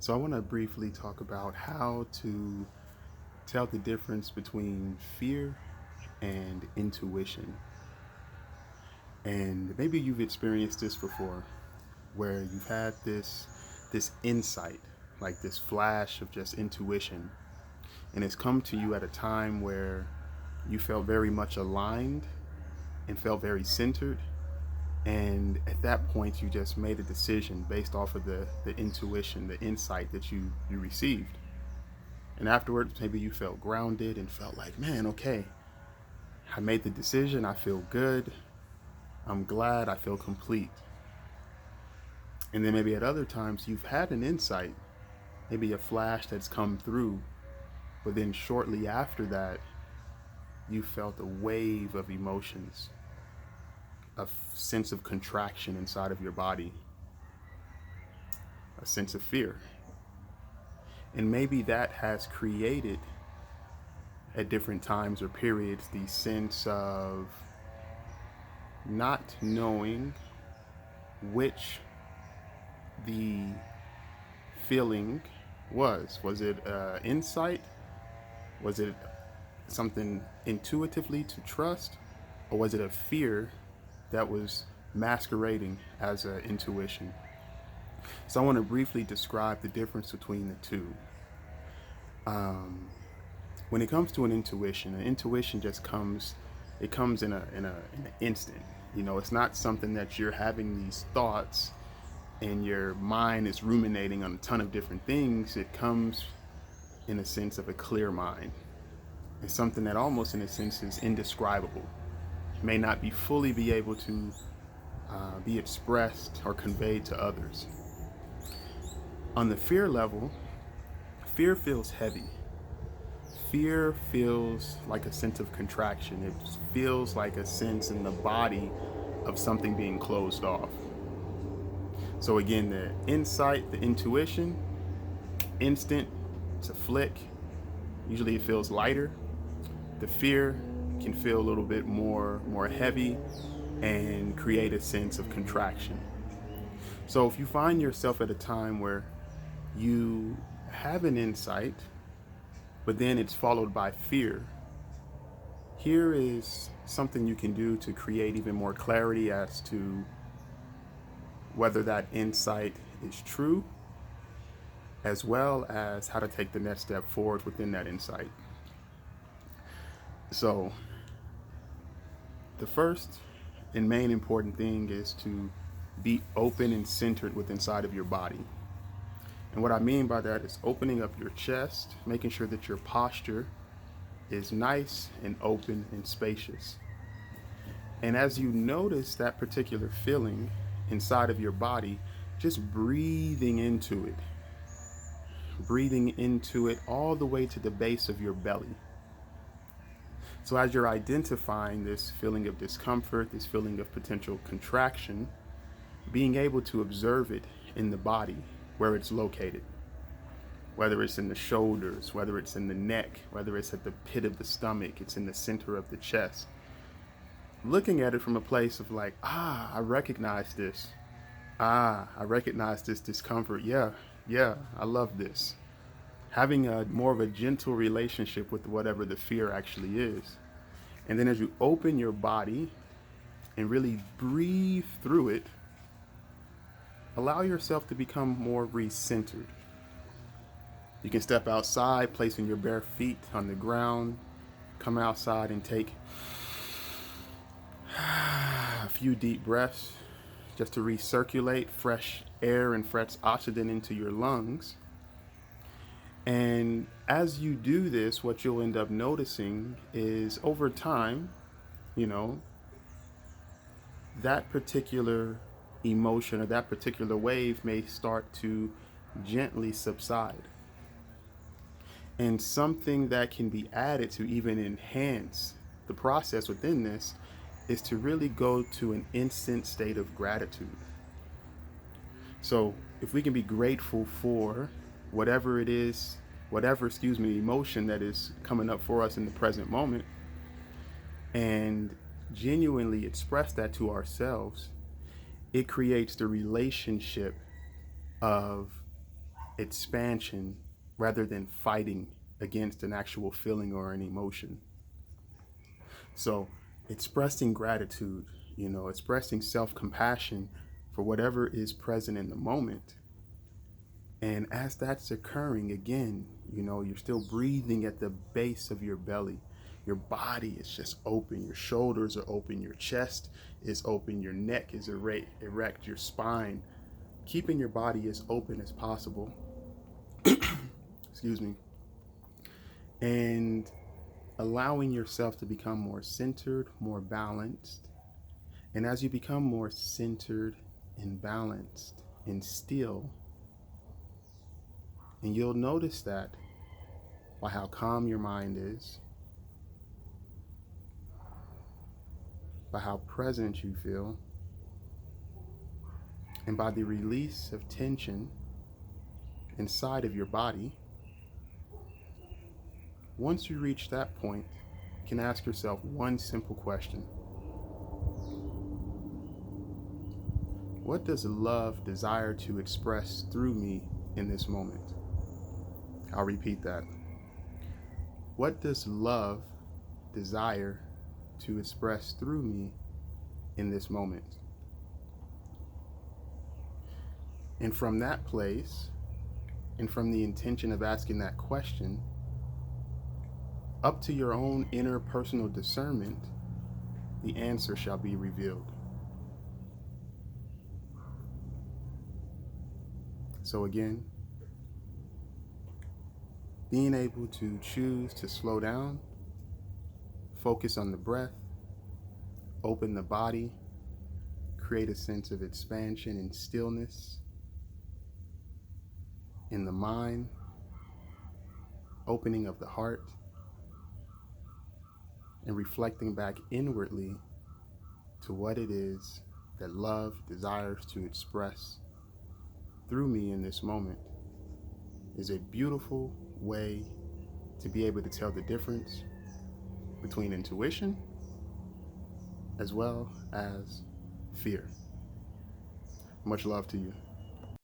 So I want to briefly talk about how to tell the difference between fear and intuition. And maybe you've experienced this before where you've had this insight, like this flash of just intuition, and it's come to you at a time where you felt very much aligned and felt very centered. And at that point, you just made a decision based off of the intuition, the insight that you received. And afterwards, maybe you felt grounded and felt like, man, okay, I made the decision. I feel good. I'm glad. I feel complete. And then maybe at other times, you've had an insight, maybe a flash that's come through, but then shortly after that, you felt a wave of emotions, a sense of contraction inside of your body, a sense of fear. And maybe that has created at different times or periods the sense of not knowing which the feeling was. Was it insight? Was it something intuitively to trust? Or was it a fear that was masquerading as an intuition? So I want to briefly describe the difference between the two. Um, when it comes to an intuition just comes, it comes in an instant. You know, it's not something that you're having these thoughts and your mind is ruminating on a ton of different things. It comes in a sense of a clear mind. It's something that almost in a sense is indescribable. May not be fully be able to be expressed or conveyed to others. On the fear level, fear feels heavy. Fear feels like a sense of contraction. It feels like a sense in the body of something being closed off. So again, the insight, the intuition, instant, it's a flick. Usually it feels lighter. The fear can feel a little bit more heavy and create a sense of contraction. So if you find yourself at a time where you have an insight, but then it's followed by fear, here is something you can do to create even more clarity as to whether that insight is true, as well as how to take the next step forward within that insight. So, the first and main important thing is to be open and centered with inside of your body. And what I mean by that is opening up your chest, making sure that your posture is nice and open and spacious. And as you notice that particular feeling inside of your body, just breathing into it all the way to the base of your belly. So as you're identifying this feeling of discomfort, this feeling of potential contraction, being able to observe it in the body where it's located, whether it's in the shoulders, whether it's in the neck, whether it's at the pit of the stomach, it's in the center of the chest. Looking at it from a place of like, I recognize this. I recognize this discomfort. Yeah, I love this. Having a more of a gentle relationship with whatever the fear actually is. And then as you open your body and really breathe through it, allow yourself to become more recentered. You can step outside, placing your bare feet on the ground, come outside and take a few deep breaths just to recirculate fresh air and fresh oxygen into your lungs. And as you do this, what you'll end up noticing is over time, you know, that particular emotion or that particular wave may start to gently subside. And something that can be added to even enhance the process within this is to really go to an instant state of gratitude. So if we can be grateful for whatever it is, emotion that is coming up for us in the present moment, and genuinely express that to ourselves, it creates the relationship of expansion rather than fighting against an actual feeling or an emotion. So expressing gratitude, expressing self-compassion for whatever is present in the moment. And as that's occurring, again, you're still breathing at the base of your belly. Your body is just open. Your shoulders are open. Your chest is open. Your neck is erect. Your spine, keeping your body as open as possible. Excuse me. And allowing yourself to become more centered, more balanced. And as you become more centered and balanced and still, and you'll notice that by how calm your mind is, by how present you feel, and by the release of tension inside of your body. Once you reach that point, you can ask yourself one simple question. What does love desire to express through me in this moment? I'll repeat that. What does love desire to express through me in this moment? And from that place, and from the intention of asking that question, up to your own inner personal discernment, the answer shall be revealed. So again, being able to choose to slow down, focus on the breath, open the body, create a sense of expansion and stillness in the mind, opening of the heart, and reflecting back inwardly to what it is that love desires to express through me in this moment is a beautiful way to be able to tell the difference between intuition as well as fear. Much love to you.